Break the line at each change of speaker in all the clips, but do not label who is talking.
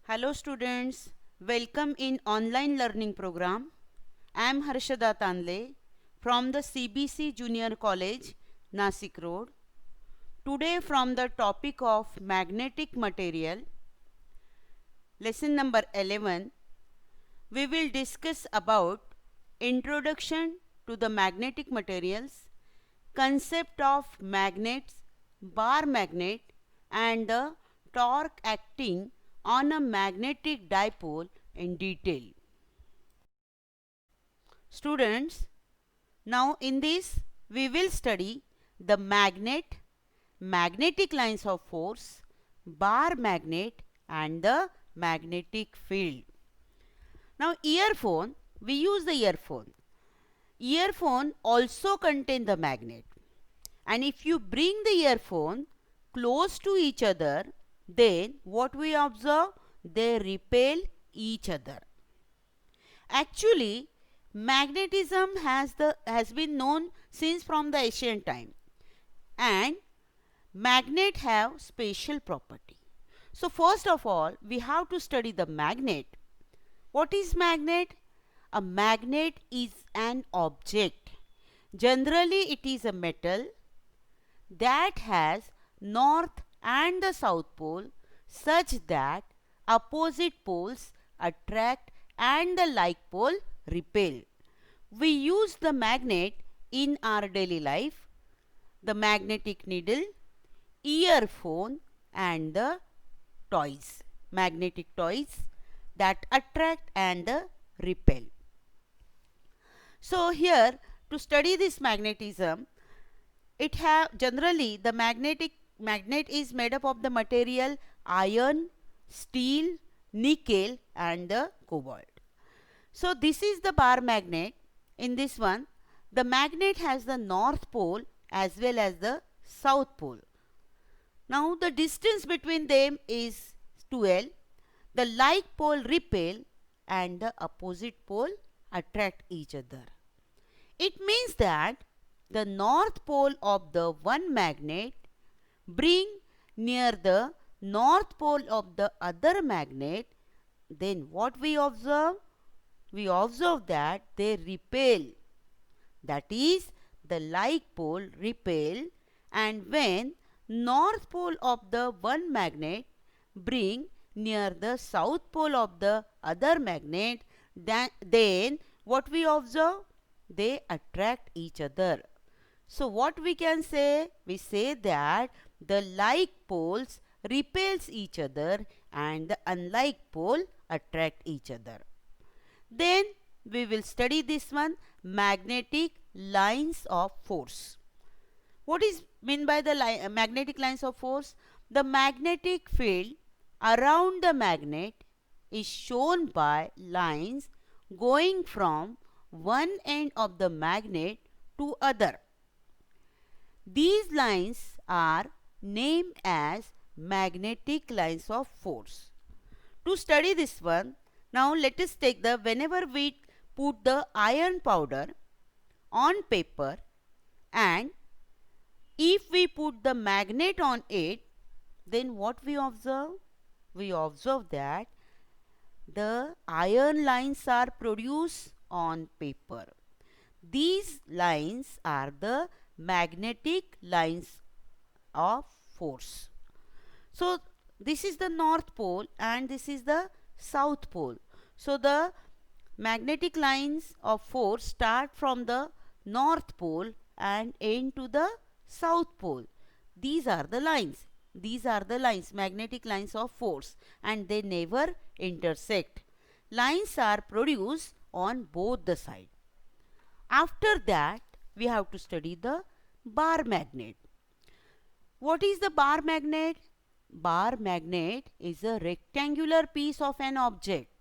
Hello students, welcome in online learning program. I am Harshada Tanle from the CBC Junior College, Nasik Road. Today from the topic of magnetic material, lesson number 11, we will discuss about introduction to the magnetic materials, concept of magnets, bar magnet and the torque acting on a magnetic dipole in detail. Students, now in this we will study the magnet, magnetic lines of force, bar magnet and the magnetic field. Now earphone, we use the earphone. Earphone also contain the magnet, and if you bring the earphone close to each other, then what we observe? They repel each other. Actually, magnetism has been known since from the ancient time, and magnet have special property. So first of all, we have to study the magnet. What is magnet? A magnet is an object. Generally, it is a metal that has north and the south pole such that opposite poles attract and the like pole repel. We use the magnet in our daily life, the magnetic needle, earphone and the toys, magnetic toys that attract and repel. So here to study this magnetism, it have generally the magnet is made up of the material iron, steel, nickel and the cobalt. So this is the bar magnet. In this one, the magnet has the north pole as well as the south pole. Now the distance between them is 12. The like pole repel and the opposite pole attract each other. It means that the north pole of the one magnet bring near the north pole of the other magnet, then what we observe? We observe that they repel. That is, the like pole repel, and when north pole of the one magnet bring near the south pole of the other magnet, then what we observe? They attract each other. So what we can say? We say that the like poles repels each other and the unlike pole attract each other. Then we will study this one, magnetic lines of force. What is meant by the magnetic lines of force? The magnetic field around the magnet is shown by lines going from one end of the magnet to other. These lines are named as magnetic lines of force. To study this one, now let us take the, whenever we put the iron powder on paper and if we put the magnet on it, then what we observe? We observe that the iron lines are produced on paper. These lines are the magnetic lines of force. So this is the north pole and this is the south pole. So the magnetic lines of force start from the north pole and end to the south pole. These are the lines. These are the lines, magnetic lines of force, and they never intersect. Lines are produced on both the sides. After that, we have to study the bar magnet. What is the bar magnet? Bar magnet is a rectangular piece of an object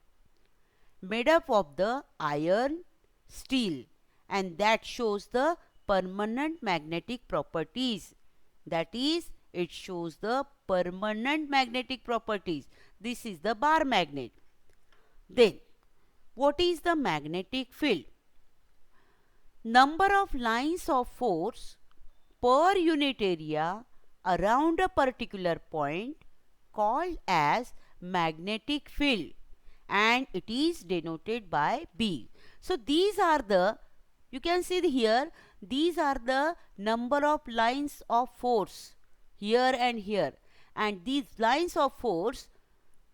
made up of the iron, steel, and that shows the permanent magnetic properties. That is, it shows the permanent magnetic properties. This is the bar magnet. Then, what is the magnetic field? Number of lines of force per unit area around a particular point called as magnetic field, and it is denoted by B. So these are the, you can see here, these are the number of lines of force here and here, and these lines of force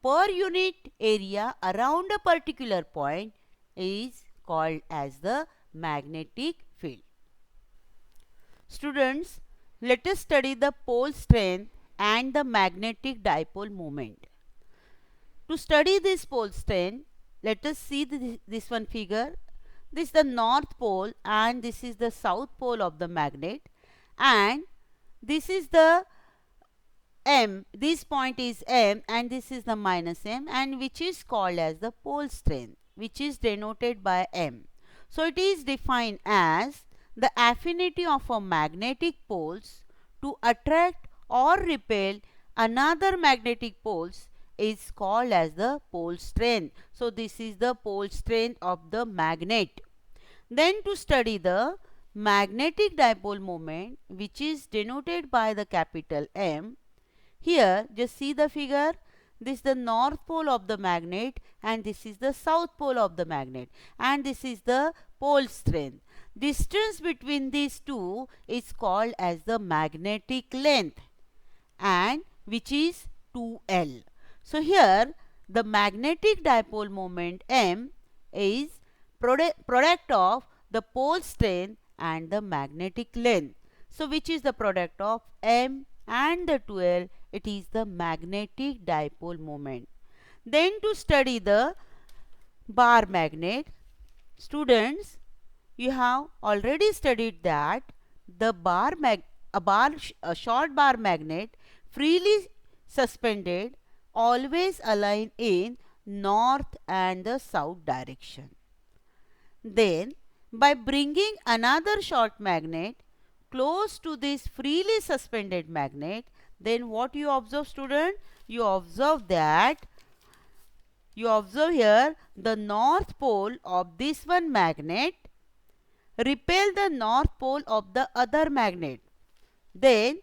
per unit area around a particular point is called as the magnetic field. Students, let us study the pole strength and the magnetic dipole moment. To study this pole strength, let us see this one figure. This is the north pole and this is the south pole of the magnet, and this is the M, this point is M and this is the minus M, and which is called as the pole strength, which is denoted by M. So it is defined as the affinity of a magnetic poles to attract or repel another magnetic poles is called as the pole strength. So this is the pole strength of the magnet. Then to study the magnetic dipole moment, which is denoted by the capital M, here just see the figure. This is the north pole of the magnet and this is the south pole of the magnet, and this is the pole strength. Distance between these two is called as the magnetic length, and which is 2L. So here the magnetic dipole moment M is product of the pole strength and the magnetic length. So which is the product of M and the 2L? It is the magnetic dipole moment. Then to study the bar magnet, students, you have already studied that the a short bar magnet freely suspended always align in north and the south direction. Then by bringing another short magnet close to this freely suspended magnet, then what you observe, student? You observe that, you observe here the north pole of this one magnet repel the north pole of the other magnet. Then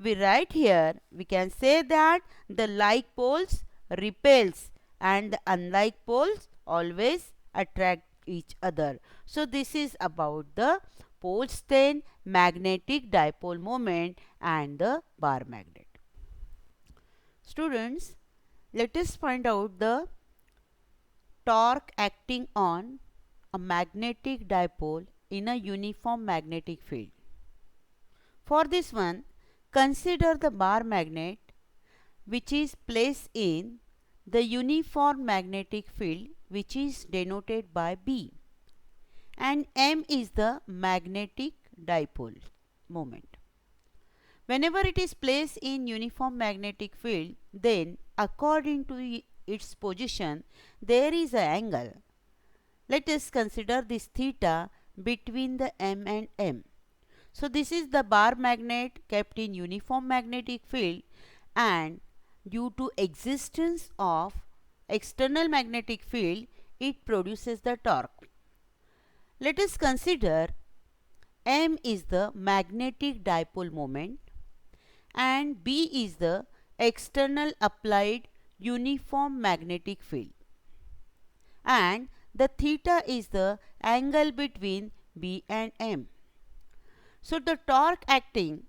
we write here, we can say that the like poles repels and the unlike poles always attract each other. So this is about the pole strength, magnetic dipole moment and the bar magnet. Students, let us find out the torque acting on a magnetic dipole in a uniform magnetic field. For this one, consider the bar magnet which is placed in the uniform magnetic field, which is denoted by B, and M is the magnetic dipole moment. Whenever it is placed in uniform magnetic field, then according to its position there is an angle. Let us consider this theta between the M and M. So this is the bar magnet kept in uniform magnetic field, and due to existence of external magnetic field, it produces the torque. Let us consider M is the magnetic dipole moment and B is the external applied uniform magnetic field, and the theta is the angle between B and M. So the torque acting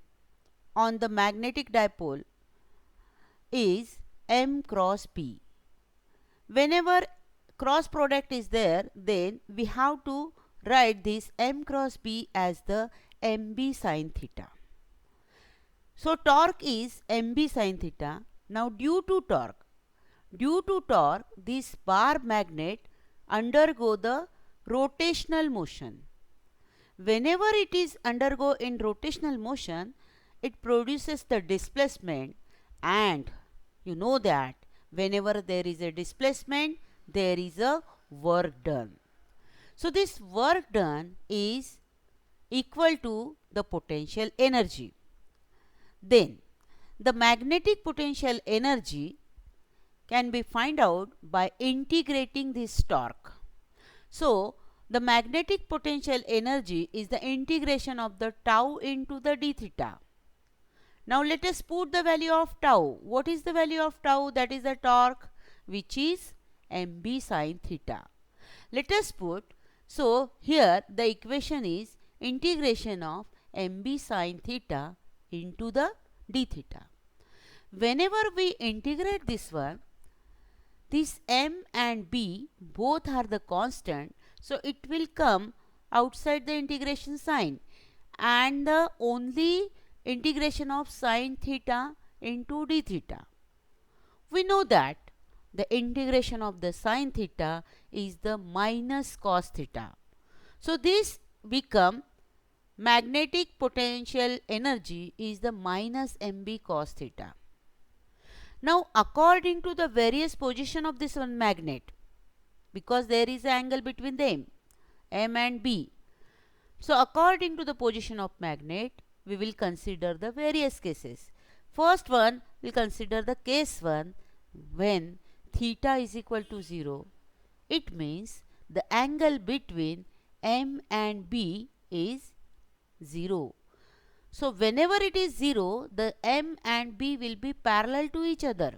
on the magnetic dipole is M cross B. Whenever cross product is there, then we have to write this M cross B as the MB sin theta. So torque is MB sin theta. Now due to torque, this bar magnet undergo the rotational motion. Whenever it is undergo in rotational motion, it produces the displacement, and you know that whenever there is a displacement, there is a work done. So this work done is equal to the potential energy. Then the magnetic potential energy can be find out by integrating this torque. So the magnetic potential energy is the integration of the tau into the d theta. Now let us put the value of tau. What is the value of tau? That is the torque. which is mb sine theta. Let us put, so here the equation is integration of mb sine theta into the d theta. Whenever we integrate this one, this m and b both are the constant, so it will come outside the integration sign, and the only integration of sine theta into d theta. We know that the integration of the sine theta is the minus cos theta. So this become magnetic potential energy is the minus mb cos theta. Now according to the various position of this one magnet, because there is an angle between them, m and b. So according to the position of magnet, we will consider the various cases. First one, we will consider the case 1 when theta is equal to 0. It means the angle between m and b is 0. So whenever it is 0, the m and b will be parallel to each other.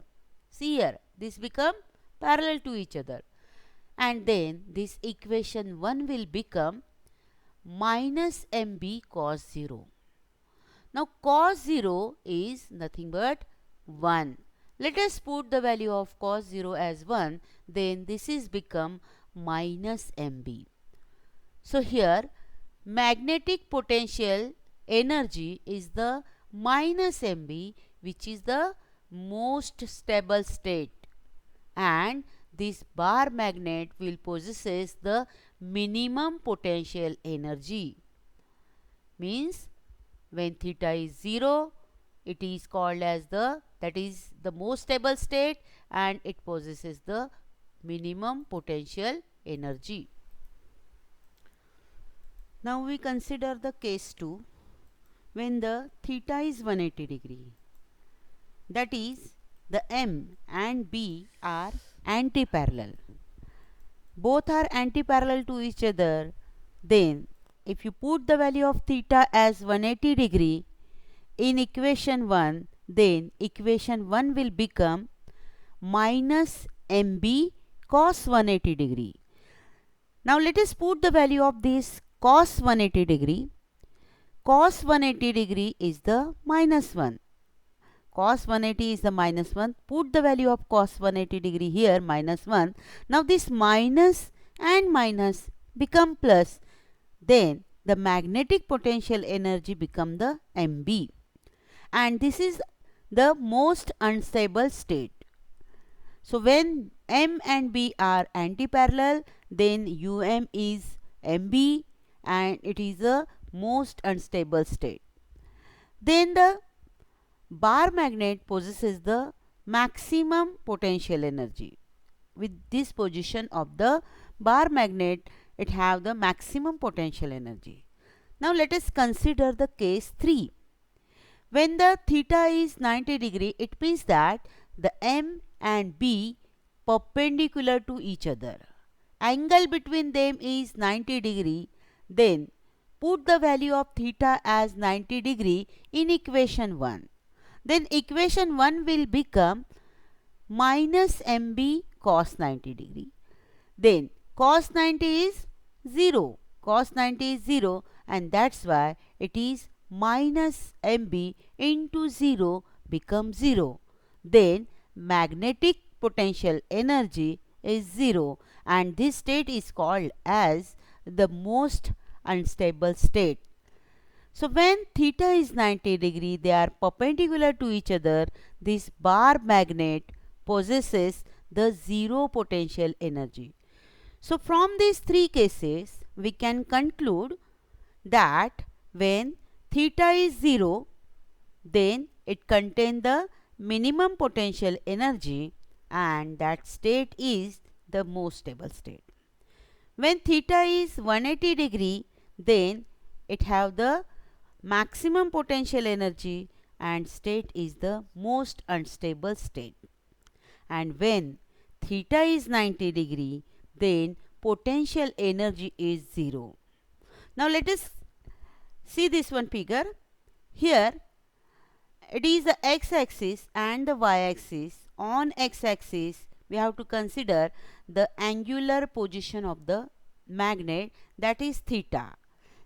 See here, this become parallel to each other. And then this equation 1 will become minus mb cos 0. Now cos 0 is nothing but 1. Let us put the value of cos 0 as 1, then this is become minus mb. So here magnetic potential energy is the minus mb, which is the most stable state, and this bar magnet will possesses the minimum potential energy. Means when theta is 0, it is called as that is the most stable state, and it possesses the minimum potential energy. Now we consider the case 2 when the theta is 180 degree. That is the m and b are anti-parallel. Both are anti-parallel to each other. Then if you put the value of theta as 180 degree in equation 1, then equation 1 will become minus mb cos 180 degree. Now let us put the value of this cos 180 degree. Cos 180 degree is the minus 1. Cos 180 is the minus 1. Put the value of cos 180 degree here, minus 1. Now this minus and minus become plus. Then the magnetic potential energy become the mb. And this is the most unstable state. So when m and b are anti-parallel, then um is mb and it is the most unstable state. Then the bar magnet possesses the maximum potential energy. With this position of the bar magnet, it have the maximum potential energy. Now let us consider the case 3. When the theta is 90 degree, it means that the m and b perpendicular to each other. Angle between them is 90 degree. Then put the value of theta as 90 degree in equation 1. Then equation 1 will become minus mb cos 90 degree. Then cos 90 is 0. Cos 90 is 0, and that's why it is minus mb into 0 becomes 0. Then magnetic potential energy is 0, and this state is called as the most unstable state. So when theta is 90 degree, they are perpendicular to each other. This bar magnet possesses the 0 potential energy. So from these three cases, we can conclude that when theta is 0, then it contains the minimum potential energy, and that state is the most stable state. When theta is 180 degree, then it have the maximum potential energy, and state is the most unstable state. And when theta is 90 degree, then potential energy is 0. Now let us see this one figure. Here it is the x-axis and the y-axis. On x-axis we have to consider the angular position of the magnet, that is theta,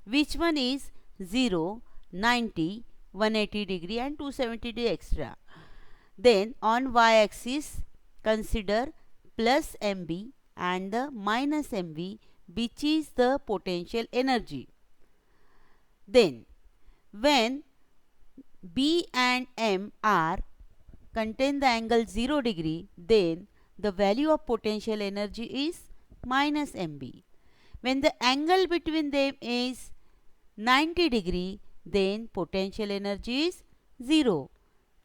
which one is 0, 90, 180 degree and 270 degree extra. Then on y-axis consider plus mb and the minus mv, which is the potential energy. Then when B and M are contain the angle 0 degree, then the value of potential energy is minus mb. When the angle between them is 90 degree, then potential energy is 0,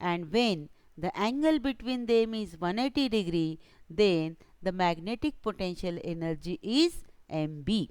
and when the angle between them is 180 degree, then the magnetic potential energy is mb.